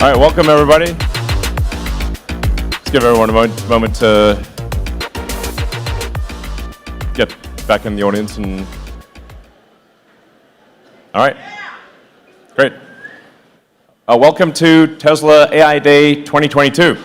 All right, welcome everybody. Let's give everyone a moment to get back in the audience and. All right, great. Welcome to Tesla AI Day 2022.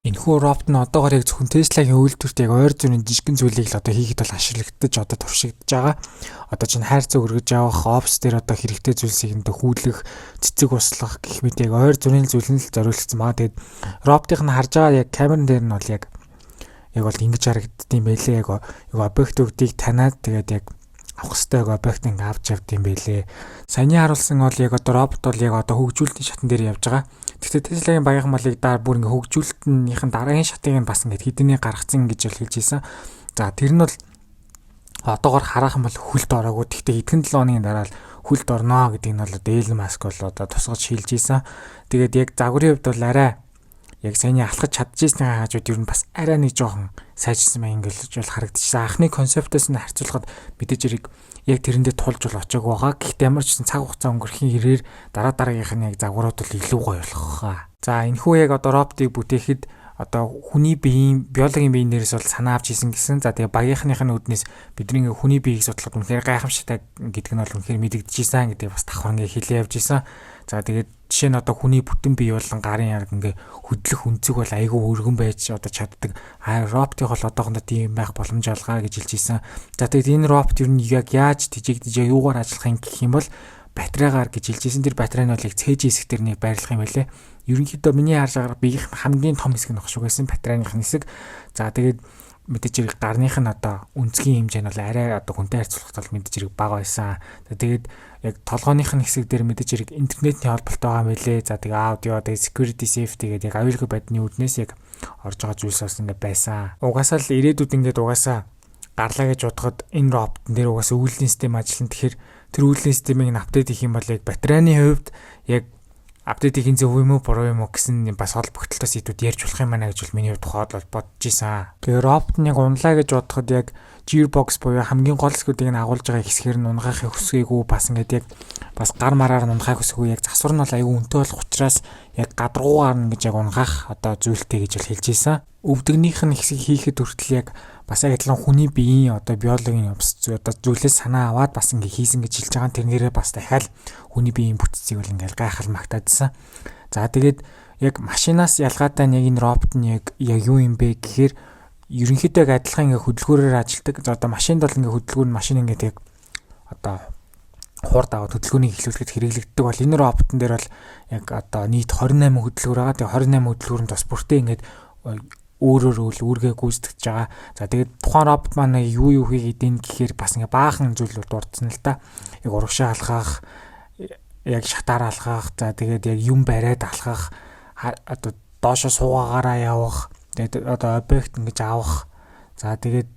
Энэхүү робот нь одоогоор яг зөвхөн Tesla-гийн үйлдвэрт яг ойр зүүнийн жижигэн зүйлийг л одоо хийхэд бол ашиглагдаж одоо туршигдж байгаа. Одоо чинь хайр цог өргөж авах, офс дээр одоо хэрэгтэй зүйлсийг энэ хүүлэх, цэцэг услах гэх мэт яг ойр зүүнийн зүйл нь л зориулагдсан маа. Тэгээд роботын харж байгаа яг камерын дээр нь бол яг бол ингэж харагддсан байлээ. Яг объектуудыг танаад тэгээд яг авах хэвээр объект ингэ авч явд юм байлээ. Саяны харуулсан бол яг одоо робот бол яг одоо хөгжүүлэлтийн шатн дээр явж байгаа. Гэхдээ Tesla-гийн багийн малыг бүр ингээ хөгжүүлэлтнийхэн дараагийн шатыг нь бас ингээ хэдийнэ гаргацсан гэж хэлж ийсэн. За тэр нь бол одоогоор харах юм бол хөлд ороогүй. Гэхдээ эдгээр 7 хоногийн дараа л хөлд орноо гэдэг нь бол Elon Musk бол одоо тусгаж хэлж ийсэн. Тэгээд яг загварын хувьд бол арай яг саяны алхаж чадчихсан хажууд ер нь бас арай нэг жоохон сайжирсан маяг ингээл бол харагдчихсан. Анхны концептоос нь харьцуулахад мэдээж хэрэг яг тэрэндээ тулж бол очоогүй байгаа. Гэхдээ ямар ч гэсэн цаг хугацаа өнгөрөхийн хэрээр дараагийнх нь яг загварууд бол илүү гоё болох хаа. За энэхүү яг одоо роботыг бүтээхэд одоо хүний биеийн биологийн биеийн дээрээс бол санаа авч хийсэн гэсэн. За тэгээ багийнхныхын үүднээс бидний хүний биеийг судлахад үнэхээр гайхамшигтай гэдэг нь бол үнэхээр мэдэгдэжсэн гэдэг бас давхар ингээ хэлээ явж исэн. За тэгээд жишээ нь одоо хүний бүтэн бие болон гарын яг ингээ хөдлөх үнцэг бол айгүй өргөн байж одоо чаддаг. Роботыг бол одоохондоо тийм байх боломж олгаа гэж хэлж исэн. За тэгээд энэ робот ер нь яг яаж тижээгдэж юугаар ажиллах юм гэх юм бол батарейгаар гэж хэлж исэн. Тэр батарей нь бол яг цээж хэсэг дээр нэг байрлах юм байлээ. Ерөнхийдөө миний харж байгаагаар биеийн хамгийн том хэсэг нь багш байсан батарейных хэсэг. За тэгээд мэдээж хэрэг гарных нь одоо үнцгийн хэмжээ нь бол арай одоо хүнтэй харьцуулахад бол мэдээж хэрэг бага байсан. Тэгээд яг толгойных нь хэсэг дээр мэдээж хэрэг интернетний холболт байгаа мэлээ. За тэгээд аудио, тэгээд security safety гэдэг яг аюулгүй байдлын үүднээс яг орж байгаа зүйлс бас ингэ байсан. Угаасаа л ирээдүйд ингээд угаасаа гарлаа гэж бодоход энэ роботн дээр угаасаа үйлдвэрлэлийн систем ажиллана. Тэгэхээр тэр үйлдвэрлэлийн системийг нь апдейт хийх юм бол яг батарейны хувьд яг апдейт хийх зөв юм уу буруу юм уу гэсэн бас холбогдлолтоос идүүд ярьж болох юм байна гэж бол миний хувьд бодож ийсэн. Тэгээ робот нь яг унлаа гэж бодоход яг gearbox буюу хамгийн гол хэсгүүдийг нь агуулж байгаа хэсгээр нь унгахыг хүсгээгүй бас ингээд яг бас гар мараар нь унгахыг хүсэхгүй яг засвар нь бол аюу үнэтэй болох учраас яг гадаргуугаар нь гэж яг унгах одоо зүйлтэй гэж бол хэлж ийсэн. Өвдөгнийх нь хэсгийг хийхэд хүртэл яг бас яг адилхан хүний биеийн одоо биологийн одоо зүйлээс санаа аваад бас ингээ хийсэн гэж хэлж байгаа. Тэрнээрээ бас дахиад хүний биеийн бүтцийг бол ингээл гайхал магтаадсан. За тэгээд яг машинаас ялгаатай яг энэ робот нь яг юу юм бэ гэхээр ерөнхийдөө яг адилхан ингээ хөдөлгөөрөөр ажилладаг. За одоо машинд бол ингээ хөдөлгөөр нь машин ингээд яг одоо хурд аваад хөдөлгөөнийг эхлүүлэхэд хэрэглэгддэг бол энэ роботон дээр бол яг одоо нийт 28 хөдөлгөөр байгаа. Тэгээ 28 хөдөлгөөр нь бас бүртээ ингээд өөрөөр үүргээ гүйцэтгэж байгаа. За тэгээд тухайн робот маань юу хийгээд ийн гэхээр бас ингээ баахан зүйлүүд дурдсан л да. Яг урагшаа алхах, яг шатаар алхах, за тэгээд яг юм бариад алхах, одоо доошо суугаагаараа явах, Тэгээд одоо объект ингэж авах. За тэгээд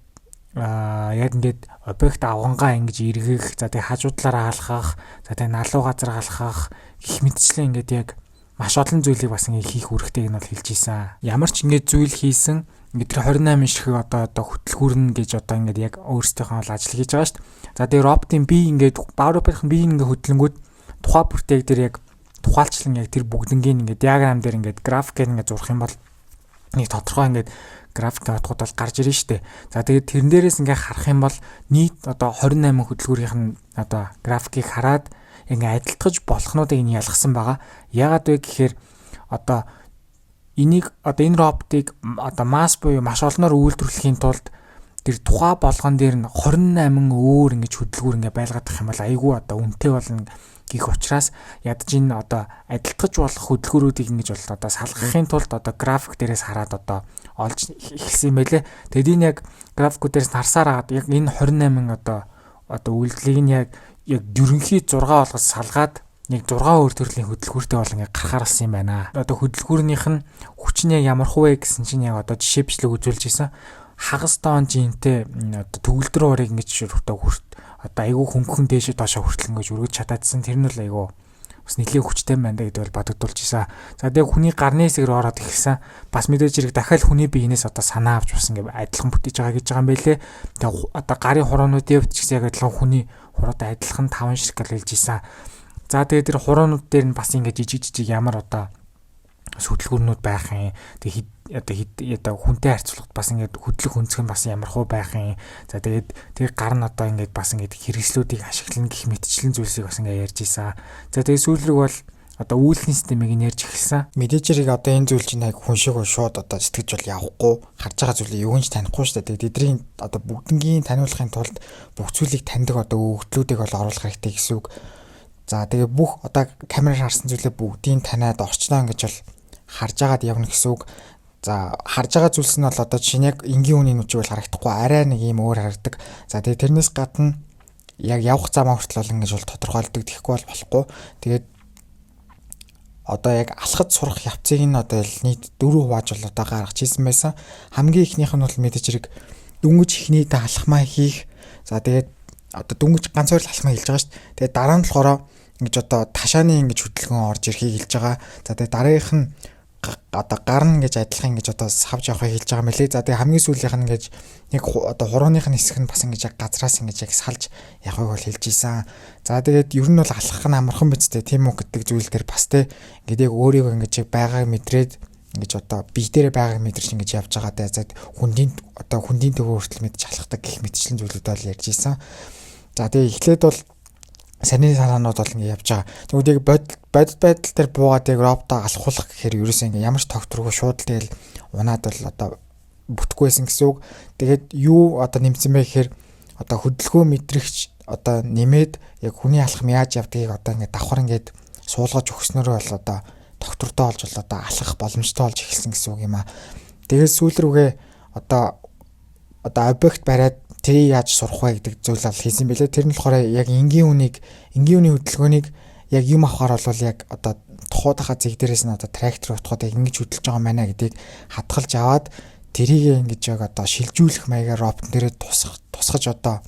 яг ингээд объект авгангаа ингэж эргэх. За тэгээд хажуудлаараа алхах. За тэгээд налуу газар алхах гэх мэтчлэн ингээд яг маш олон зүйлийг бас ингэ хийх үүрэгтэйг нь бол хэлж ийсэн. Ямар ч ингэ зүйл хийсэн ингээд тэр 28 ширхэг одоо хөтөлгүүрнэ гэж одоо ингээд яг өөрсдийнхөө бол ажил хийж байгаа шүү дээ. За тэр роботын бие ингээд Power-ын бие ингээд хөтлөнгүүд тухай бүртээг дээр яг тухайлчлан яг тэр бүгднгийн ингээд диаграм дээр ингээд графикээр ингээд зурх юм бол нэг тодорхой ингээд график тавтгууд бол гарч ирнэ шүү дээ. За тэгээд тэрэн дээрээс ингээд харах юм бол нийт одоо 28 хөтөлгүүрийнх нь одоо графикийг хараад ингээ адилтгаж болохнуудыг нь ялгсан байгаа. Яагаад вэ гэхээр одоо энийг одоо энэ роботыг одоо масс буюу маш олноор үйлдвэрлэхийн тулд тэр тухай болгон дээр нь 28 өөр ингэж хөдөлгүүр ингээ байлгаадах юм бол айгүй одоо үнэтэй болно гэх учраас ядаж энэ одоо адилтгаж болох хөдөлгүүрүүдийг ингэж бол одоо салгахын тулд одоо график дээрээс хараад одоо олж эхэлсэн юм байлээ. Тэгэд энэ яг графикууд дээрээс харсаар хагаад яг энэ 28 одоо үйлдэлийг нь яг ерөнхий 6 болгож салгаад нэг 6 өөр төрлийн хөдөлгүүртэй бол ингээ гарахаарсан юм байна. Одоо хөдөлгүүрнийх нь хүч нь ямар хувэ гэсэн чинь яг одоо жишээ бичлэг үзүүлж ийсэн. Хагас тоон жинтэй одоо төгөлдөр уурыг ингэж одоо айгүй хөнгөн дээшээ доошоо хүртэл ингэж өргөж чадаадсан. Тэр нь бол айгүй бас нэлээд хүчтэй байна гэдэг бол бодогдуулж ийсэн. За тэгээ хүний гарны хэсгээр ороод эхэлсэн. Бас мэдээж хэрэг дахиад хүний биенээс одоо санаа авч бас ингээ адилхан бүтээж байгаа гэж байгаа юм байлээ. Тэгээ одоо гарын хураануудын хувьд ч гэсэн яг адилхан хүний хуруутай адилхан 5 ширхэг хэлж ийсэн. За тэгээ тэр хураанууд дээр нь бас ингээ жижиг ямар одоо хөдөлгүүрнүүд байх юм. Тэгээ одоо хүнтэй харьцуулахад бас ингээ хөдлөх өнцгөн бас ямар хуу байх юм. За тэгээд тэр гар нь одоо ингээ бас ингээ хэрэгслүүдийг ашиглана гэх мэтчлэн зүйлсийг бас ингээ ярьж ийсэн. За тэгээ сүүлрэг бол одоо үйлдлийн системийг нь ярьж эхэлсэн. Мэдээж хэрэг одоо энэ зүйл чинь хүн шиг шууд одоо сэтгэж бол явахгүй, харж байгаа зүйлийг юу ч танихгүй шүү дээ. Тэгээд эдний одоо бүгднгийн таниулахын тулд бүх зүйлийг таньдаг одоо өгөгдлүүдийг бол оруулах хэрэгтэй гэсэн үг. За тэгээ бүх одоо камераар харсан зүйлээ бүгдийг таниад орчноо ингэж бол харж агаад явна гэсэн үг. За харж байгаа зүйлс нь бол одоо чинь яг энгийн үнийн нүчиг бол харагдахгүй, арай нэг юм өөр харагдаг. За тэгээ тэрнээс гадна яг явах замаа хүртэл бол ингэж бол тодорхойлдог, тэгэхгүй бол болохгүй. Тэгээд одоо яг алхаж сурах явцыг нь одоо нийт 4 хувааж бол одоо гаргаж хийсэн байсан. Хамгийн ихнийх нь бол мэдээж хэрэг дүнгиж ихнийдээ алхмаа хийх. За тэгээд одоо дүнгиж ганц хоёр алхмаа хийж байгаа шүү дээ. Тэгээд дараа нь болохоор ингэж одоо ташааны ингэж хөдөлгөөн орж ирэхийг хэлж байгаа. За тэгээд дараагийнх нь одоо гарна гэж адилхан ингэж одоо савж явахыг хэлж байгаа мөлий. За тэгээд хамгийн сүүлийнх нь ингэж нэг одоо хурууных нь хэсэг нь бас ингэж яг газраас ингэж яг салж явахыг бол хэлж ийсэн. За тэгээд ер нь бол алхах нь амархан бицтэй тийм үү гэдэг зүйл дээр бас те ингээд яг өөрийгөө ингэж яг байгааг мэдрээд ингэж одоо бие дээрээ байгааг мэдэрч ингэж явж байгаа даа. За хүндийн төвөө хүртэл мэдж алхахдаг гэх мэтчлэн зүйлүүд бол ярьж ийсэн. За тэгээд эхлээд бол саний санаанууд бол ингэ явж байгаа. Тэгвэл яг бодит байдал дээр буугаад яг роботоо алхуулах гэхээр ерөөсөө ингэ ямар ч тогтворгүй шууд тэгэл унаад бол одоо бүтггүй байсан гэсэн үг. Тэгээд юу одоо нэмсэн бэ гэхээр одоо хөдөлгөөн мэдрэгч одоо нэмээд яг хүний алхам яаж явдгийг одоо ингэ давхар ингээд суулгаж өгснөөрөө бол одоо доктортой олж бол одоо алхах боломжтой болж эхэлсэн гэсэн үг юм аа. Тэгээд сүүлрүүгээ одоо объект бариад тэрийг яаж сурах вэ гэдэг зүйл ал хийсэн байлээ. Тэр нь болохоор яг энгийн үний хөдөлгөөнийг яг юм авахаар бол яг одоо тухайдахаа зэг дээрээс нь одоо трактор утгаад яг ингэж хөдөлж байгаа маа гэдгийг хатгалж аваад тэрийг ингэж яг одоо шилжүүлэх маягаар робот дээрээ тусгаж одоо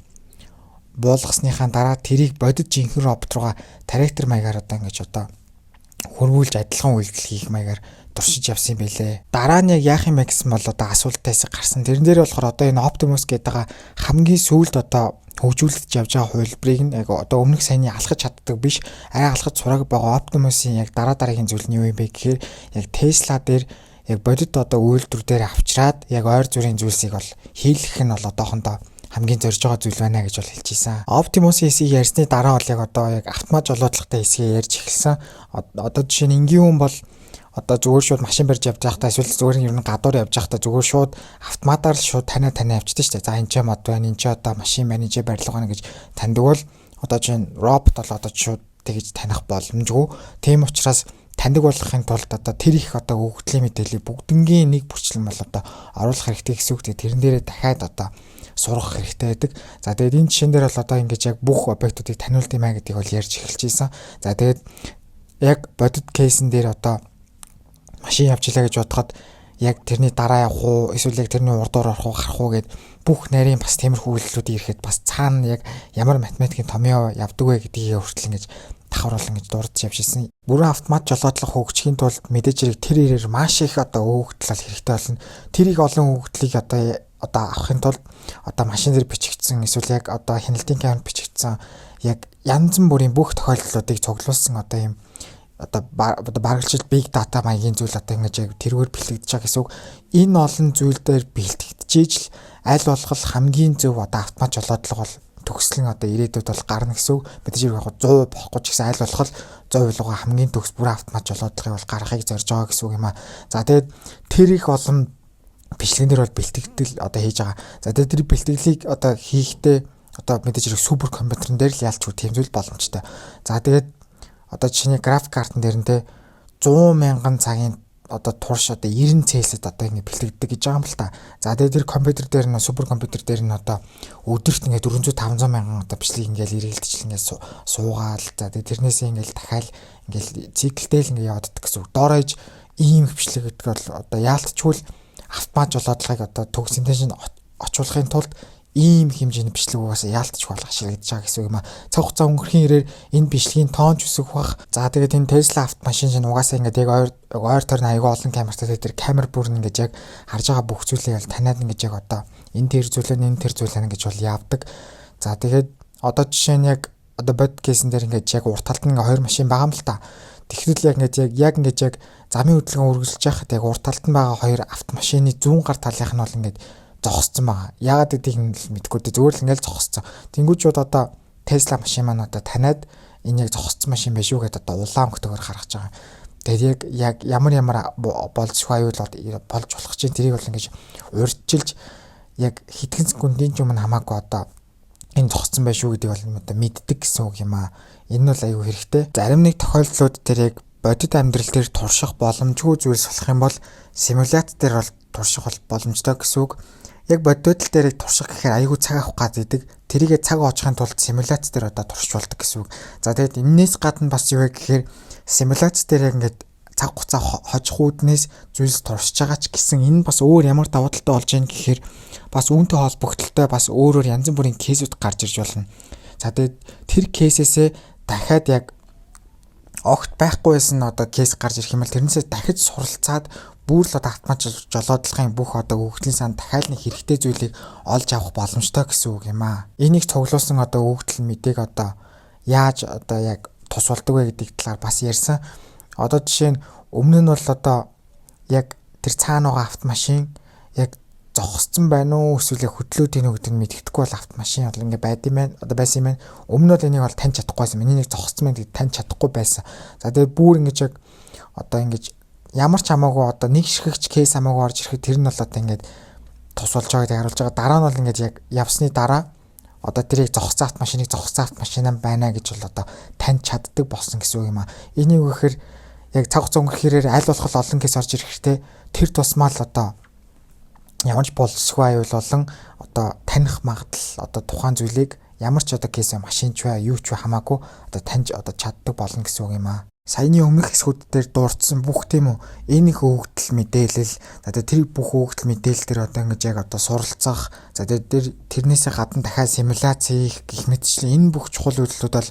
буулгасныхаа дараа тэрийг бодит жинхэнэ робот руугаа трактор маягаар одоо ингэж одоо хөрвүүлж адилхан үйлдэл хийх маягаар туршиж явсан юм байлээ. Дараа нь яг яах юм бэ гэсэн бол одоо асуултаас гарсан. Тэрэн дээр болохоор одоо энэ Optimus гэдэг хамгийн сүүлд одоо хөгжүүлэгдэж явж байгаа хувилбарыг нь яг одоо өмнөх саяны алхаж чаддаг биш, арай алхаж сураг байгаа Optimus-ийн яг дараагийн зүйл нь юу юм бэ гэхээр яг Tesla дээр яг бодит одоо үйлдвэр дээр авчраад яг ойр зүрийн зүйлсийг бол хийлгэх нь бол одоохондоо хамгийн зорж байгаа зүйл байна гэж бол хэлж ийсэн. Optimus-ийн хэсгийг ярьсны дараа бол яг одоо яг автомат жолоодлагтай хэсгийг ярьж эхэлсэн. Одоо жишээ нь энгийн хүн бол одоо зүгээр шууд машин барьж явж байхдаа эсвэл зүгээр ер нь гадуур явж байхдаа зүгээр шууд автоматар л шууд танаа явчихдаг шүү дээ. За энэ ч мод байна, энэ ч одоо машин менежер барилга байна гэж таньдаг бол одоо чинь робот бол одоо шууд тэгж таних боломжгүй. Тийм учраас таньдаг болгохын тулд одоо тэр их одоо өгөгдлийн мэдээллийг бүгднгийн нэг бүрчлэн бол одоо оруулах хэрэгтэй гэсэн үг. Тэрэн дээрээ дахиад одоо сурах хэрэгтэй байдаг. За тэгээд энэ жишээн дээр бол одоо ингэж яг бүх объектуудыг таниулт юм а гэдгийг бол ярьж эхэлж ийсэн. За тэгээд яг бодит кейсэн дээр одоо машин явчлаа гэж бодоход яг тэрний дараа явах уу эсвэл яг тэрний урдуур орох уу гарах уу гэд бүх нарийн бас тиймэрхүү үйлдэлүүд ирэхэд бас цаана яг ямар математикийн томьёо явдаг вэ гэдгийг хүртэл ингэж давхарлан гэж дурдж явжсэн. Бүрэн автомат жолоодлого хөгжихийн тулд мэдээж хэрэг тэр ирээр маш их одоо өгөгдөл хэрэгтэй болно. Тэрийг олон өгөгдлийг одоо авахын тулд одоо машин дээр бичигдсэн эсвэл яг одоо хяналтын камерт бичигдсэн яг янз бүрийн бүх тохиолдлуудыг цуглуулсан одоо ийм одоо баргалжилт big data маягийн зүйл одоо ингэж яг тэргээр бэлтгэж байгаа гэсэн үг. Энэ олон зүйл дээр бэлтгэж л аль болох хамгийн зөв одоо автомат жолоодлого бол төгслөн одоо ирээдүйд бол гарна гэсэн үг. Мэдээж яг 100 бохгүй ч гэсэн аль болох 100% хамгийн төгс бүр автомат жолоодлагыг бол гаргахыг зорж байгаа гэсэн үг юм аа. За тэгээд тэр их олон бичлэгнэр бол бэлтгэл одоо хийж байгаа. За тэгээд тэр бэлтгэлийг одоо хийхдээ одоо мэдээж хэрэг супер компьютерн дээр л ялч тийм зүйл боломжтой. За тэгээд одоо чиний график картн дээр нь те 100 мянган цагийн одоо турш одоо 90 Цельсиэд одоо ингэ бэлтгэдэг гэж байгаа юм л та. За тэгээд тэр компьютер дээр нь супер компьютер дээр нь одоо өдөрт ингэ 400-500 мянган одоо бичлэг ингээл эргэлдэж ингээл суугаал. За тэгээд тэрнээсээ ингээл дахиад ингээл циклтэй л ингэ явагддаг гэсэн үг. Дооройж ийм бичлэг гэдэг бол одоо яалтчгүй автомат жолоодлагыг одоо төгс интеншн очуулахын тулд ийм хэмжээний бичлэг угаасаа яалтч болох ашиглагдаж байгаа гэсэн үг юм а. Цаг хугацаа өнгөрхийн ирээр энэ бичлэгийн тоон ч өсөх бах. За тэгээд энэ Tesla автомашин чинь угаасаа ингээд яг ойр тойрны аягүй олон камертай тэр камер бүр ингээд яг харж байгаа бүх зүйлийг аль танаад ингээд яг одоо энэ тэр зүйлээ гэж бол явдаг. За тэгээд одоо жишээ нь яг одоо бод кейсэн дээр ингээд яг урт талд нь ингээд хоёр машин байгаа юм л та. Тэгэхдээ яг ингээд замын хөдөлгөөн үргэлжлэж байхад яг урт талд нь байгаа хоёр автомашины зүүн гар талынх нь бол ингээд зогссон байгаа. Яагаад гэдгийг нь мэдэхгүй дээ. Зүгээр л ингээл зогссон. Тэнгүүчүүд одоо Tesla машин маань одоо таниад энэ яг зогссон машин биш үү гэдээ одоо улаан өнгөтэйгээр гаргаж байгаа. Тэгээд яг ямар болцгүй аюул болж болох чинь тэрийг бол ингэж урьдчилж яг хэдхэн секундын ч өмнө хамаагүй одоо энэ зогссон байх шүү гэдгийг бол одоо мэддэг гэсэн үг юм аа. Энэ бол аюу хэрэгтэй. Зарим нэг тохиолдлууд дээр яг бодит амьдрал дээр турших боломжгүй зүйлс болох юм бол симулят дээр бол турших боломжтой гэсэн үг. Яг бодитл дээр турших гэхээр аягүй цаг авах гэдэг. Тэрийгэ цаг оочхын тулд симуляц дээр одоо туршиж болдог гэсэн үг. За тэгээд энэс гадна бас юу вэ гэхээр симуляц дээр яг ингээд цаг хугацаа хожих үүднээс зүйлс туршиж байгаа ч гэсэн энэ бас өөр ямар давуу талтай болж ийн гэхээр бас үүнтэй холбогдлолтой бас өөрөөр янз бүрийн кейсүүд гарч ирж болно. За тэгээд тэр кейсээсээ дахиад яг огт байхгүй байсан одоо кейс гарч ирэх юм бол тэрнээсээ дахиж суралцаад бүр л автомат жолоодлагын бүх одоо өгөгдлийн сан дахиад нэг хэрэгтэй зүйлийг олж авах боломжтой гэсэн үг юм аа. Энийг цуглуулсан одоо өгөгдөл мэдээг одоо яаж одоо яг тус болдог вэ гэдэг талаар бас ярьсан. Одоо жишээ нь өмнө нь бол одоо яг тэр цаана байгаа автомашин яг зогссон байна уу эсвэл хөдлөөд ийнө гэдэг нь мэддэхгүй бол автомашин бол ингээ байд юм байна. Одоо байсан юм байна. Өмнө нь энийг бол таньж чадахгүйсэн. Миний нэг зогссон байна гэдэг таньж чадахгүй байсан. За тэгээд бүр ингэж яг одоо ингэж ямар ч хамаагүй одоо нэг ширхэгч кейс хамаагүй орж ирэхэд тэр нь бол одоо ингээд тус болж байгааг харуулж байгаа. Дараа нь бол ингээд яг явсны дараа одоо тэрийг зогссон автомашин байна гэж бол одоо таньж чаддаг болсон гэсэн үг юм аа. Энийг үхэхээр яг цаг хугацаа өнгөрөхөөр аль болох олон кейс орж ирэхдээ тэр тусмаа л одоо ямар ч болсгүй аюул болон одоо таних магадлал одоо тухайн зүйлийг ямар ч одоо кейс машин ч бай юу ч бай хамаагүй одоо таньж одоо чаддаг болно гэсэн үг юм аа. Саяны өмнөх хэсгүүд дээр дурдсан бүх тийм үү энэ их өгөгдөл мэдээлэл одоо тэр бүх өгөгдөл мэдээлэл дээр одоо ингэж яг одоо суралцах за тэрнээсээ гадна дахиад симуляц хийх гэх мэтчлэн энэ бүх чухал үйлдэлүүд бол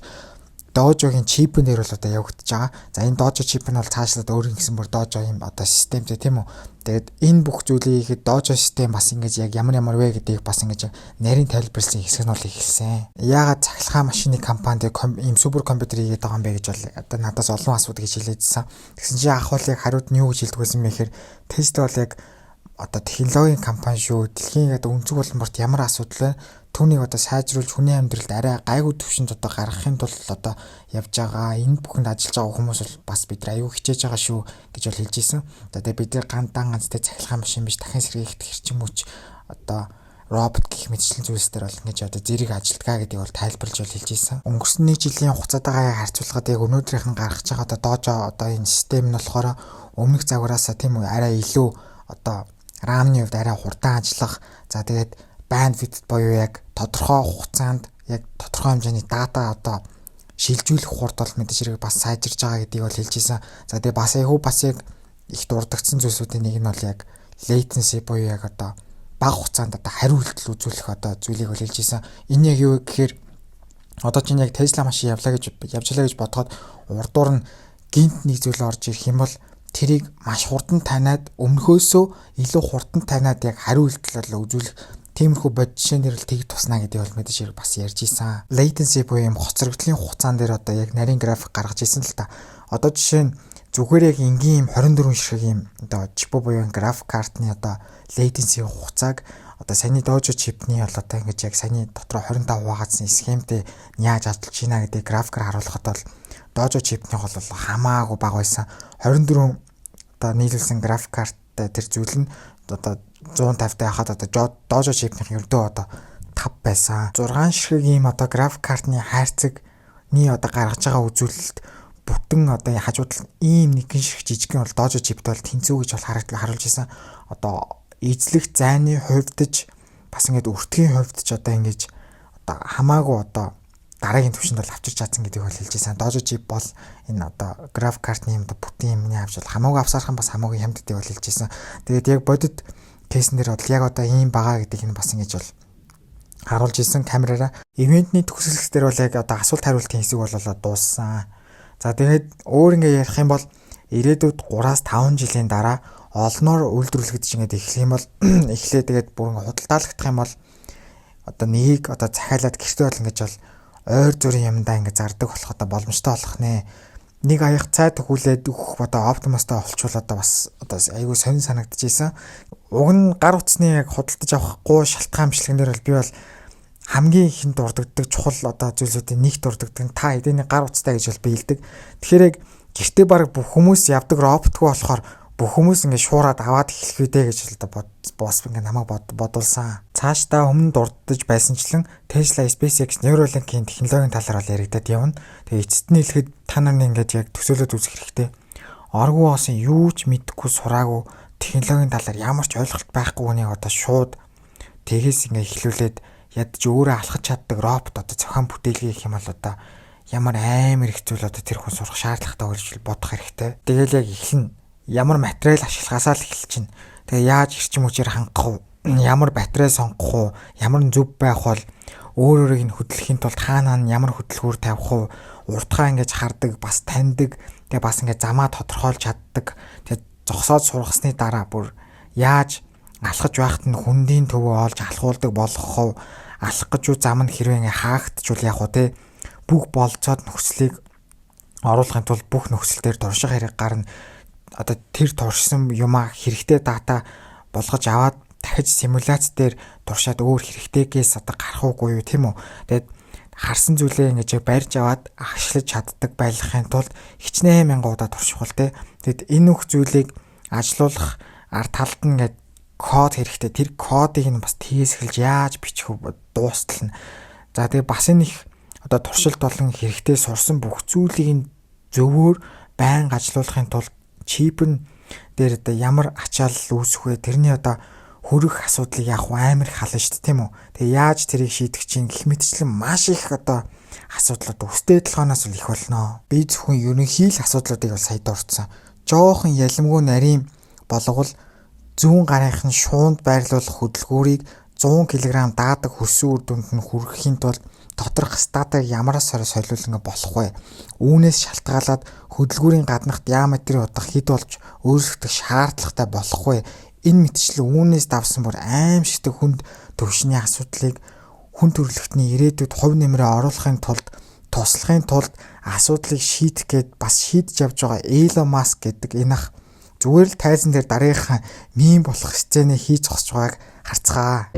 Dojo-гийн чипэн дээр бол одоо явагдаж байгаа. За энэ Dojo чип нь бол цаашлаад өөр ингэсэн бүр Dojo юм одоо системтэй тийм үү. Тэгээд энэ бүх зүйлийг хийхэд Dojo систем бас ингэж яг ямар вэ гэдгийг бас ингэж нарийн тайлбарлсан хэсэг нь бол ихэлсэн. Яагаад цахилгаан машины компанид ийм супер компьютер хийгээд байгаа юм бэ гэж бол одоо надаас олон асуудал гэж хэлээдсэн. Тэгсэн чинь ах бол яг хариуд нь юу гэж хэлдэг байсан бэ гэхээр Tesla бол яг одоо технологийн компани шүү. Дэлхийн одоо өнцөг боломборт ямар асуудал вэ? Түүнийг одоо сайжруулж хүний амьдралд арай гайгүй төвшөнд одоо гаргахын тулд одоо явж байгаа. Энэ бүхэнд ажиллаж байгаа хүмүүс бол бас бид нар аюу хичээж байгаа шүү гэж бол хэлж ийсэн. За тэгээ бид нар ганцтай цахилгаан машин биш дахин сэргийгдэх хэрчим хүч одоо робот гэх мэтчлэн зүйлс дээр бол ингэж одоо зэрэг ажилтгаа гэдгийг бол тайлбарлаж бол хэлж ийсэн. Өнгөрсөн нэг жилийн хугацаатайгаа харьцуулахад яг өнөөдрийнх нь гаргаж байгаа одоо Dojo одоо энэ систем нь болохоор өмнөх загвараасаа тийм үү арай илүү одоо RAM-ны хувьд арай хурдан ажиллах. За тэгээд bandwidth боёо яг тодорхой хугацаанд яг тодорхой хэмжээний дата одоо шилжүүлэх хурд бол мэдээж хэрэг бас сайжирж байгаа гэдгийг бол хэлж ийсэн. За тэгээ бас яг их дурддагсан зүйлсүүдийн нэг нь бол яг latency буюу яг одоо бага хугацаанд одоо хариу үйлдэл үзүүлэх одоо зүйлийг хэлж ийсэн. Энэ яг юу гэхээр одоо чинь яг Tesla машин явжлаа гэж бодоход урдуур нь гинт нэг зүйл орж ирэх юм бол тэрийг маш хурдан таниад өмнөхөөсөө илүү хурдан таниад яг хариу үйлдэл үзүүлэх тиймэрхүү бод жишээнээр л тэг туснаа гэдэг бол мэдээж хэрэг бас ярьж ийсэн. Latency буюу юм хоцрогдлын хугацаан дээр одоо яг нарийн график гаргаж ийсэн л та. Одоо жишээ нь зүгээр яг энгийн юм 24 ширхэг юм одоо чип буюу график картны одоо latency хугацааг одоо саяны Dojo chipний бол одоо ингэж яг саяны дотроо 25 хуваацсан схемтэй яаж ажиллаж байна гэдэг графикаар харуулхад бол Dojo chipний бол хамаагүй бага байсан. 24 одоо нийлүүлсэн график карт тэр зүйл нь одоо 150 та яхад одоо Dojo chipний ердөө одоо 5 байсан. 6 ширхэг ийм одоо график картны хайрцагны одоо гаргаж байгаа үзүүлэлт бүтэн одоо хажууд ийм нэгэн шиг жижигхэн бол Dojo chipт бол тэнцүү гэж бол харуулж исэн. Одоо эзлэх зайны хувьдж бас ингээд өртгийн хувьдж одоо ингэж одоо хамаагүй одоо дараагийн түвшинд бол авчирч чадсан гэдгийг бол хэлж исэн. Dojo chip бол энэ одоо график картны юм бүтэн юмны авч бол хамаагүй авсаархан бас хамаагүй хямд гэдгийг бол хэлж исэн. Тэгээд яг бодит кейсэн дээр бол яг одоо ийм байгаа гэдгийг нь бас ингэж бол харуулж исэн камераараа. Ивентний төгсгөлс дээр бол яг одоо асуулт хариултын хэсэг бололоо дууссан. За тэгээд өөр ингээ ярих юм бол ирээдүйд 3-5 жилийн дараа олноор үйлдвэрлэгдэж ингээд эхлэх юм бол эхлээ тэгээд бүр ингээ худалдаалагдах юм бол одоо нэг одоо захиалаад гэртээ бол ингэж бол ойр зүрийн юмдаа ингээ зардаг болох одоо боломжтой болох нэ. Нэг аяг цай төгүүлээд өгөх одоо оптимустай олчвол одоо бас одоо айгүй сонир санагдчихсэн. Уг нь гар утасны яг худалдаж авахгүй шалтгаан бичлэгнэр бол би бол хамгийн ихэнд дурддагдаг чухал одоо зүйлсүүдийн нэгт дурддагдаг та эдний гар утастай гэж бол биелдэг. Тэгэхээр яг гэртээ баг бүх хүмүүс явдаг роботгүй болохоор бүх хүмүүс ингэ шуураад аваад эхлэх үедээ гэж л одоо босс ингэ намайг бодулсан. Цаашдаа өмнө дурддаж байсанчлан Tesla, SpaceX, Neuralink-ийн технологийн талаар бол яригдаад явна. Тэгээ эцэст нь хэлэхэд та нарын ингэж яг төсөөлөд үзэх хэрэгтэй. Оргуу осон юу ч мэдэхгүй сураагүй технологийн талаар ямар ч ойлголт байхгүй хүнийг одоо шууд тэгээс ингэ эхлүүлээд ядч өөрөө алхаж чаддаг робот одоо зохион бүтээлгий гэх юм бол одоо ямар амар их зүйл одоо тэр хүн сурах шаардлагатай гэж бодох хэрэгтэй. Тэгэл яг эхлэн ямар материал ашиглахаасаа л эхэлж чинь. Тэгээ яаж эрчим хүчээр хангах вэ? Ямар батарей сонгох вэ? Ямар зөв байх бол өөрөөрийг нь хөдлөхийн тулд хаанаа нь ямар хөдөлгүүр тавих вэ? Уртгаа ингэж хардаг, бас таньдаг, тэгээ бас ингэ замаа тодорхойлж чаддаг. Тэгээ зогсоод сургасны дараа бүр яаж алхаж байхад нь хүндийн төвөө олж алхуулдаг болгох вэ? Алах гэж юу зам нь хэрвээ ингээ хаагдчихвал яг уу те бүх болцоод нөхцөлийг оруулахын тулд бүх нөхцөл дээр турших хэрэг гарна. Одоо тэр туршсан юмаа хэрэгтэй дата болгож аваад дахиж симуляц дээр туршаад өөр хэрэгтэйгээс одоо гарах уугүй юу тийм үү. Тэгээд харсан зүйлээ ингэж барьж аваад ашиглаж чаддаг байлгахын тулд хичнээн мянган удаа турших бол те. Тэгэд энэ бүх зүйлийг ажилуулах ард талд нь ингээд код хэрэгтэй. Тэр кодыг нь бас тгийсгэлж яаж бичих вэ дуустал нь. За тэгээ бас энэ их одоо туршилт болон хэрэгтэй сурсан бүх зүйлийг зөвөр байнга ажилуулахын тулд чип нь дээр одоо ямар ачаалал үүсэх вэ? Тэрний одоо хөрөх асуудлыг яг амар их хална шүү дээ тийм үү? Тэгээ яаж тэрийг шийдэх чинь гэх мэтчлэн маш их одоо асуудлууд өстэй толгоноос л их болно. Би зөвхөн ерөнхий л асуудлуудыг бол сая дурдсан. Жохон ялимгүй нарийн болгол зүүн гарынхын шуунд байрлуулах хөдөлгүүрийг 100 кг даадаг хөрсөн үр дүнд нь хүрэхийн тулд доторх статыг ямараас солиулнга болох вэ? Үүнээс шалтгаалаад хөдөлгүүрийн гаднах диаметрийн утга хэд болж өөрчлөгдөх шаардлагатай болох вэ? Энэ мэтчлэн үүнээс давсан бүр аимшигтэй хүнд төвшний асуудлыг хүн төрөлхтний ирээдүйд хувь нэмрээ оруулахын тулд туслахын тулд асуудлыг шийдэх гээд бас шийдэж явж байгаа Elon Musk гэдэг энэ ах зүгээр л тайзан дээр дараагийнхаа мим болох сценыг хийж зогсож байгааг харцгаа.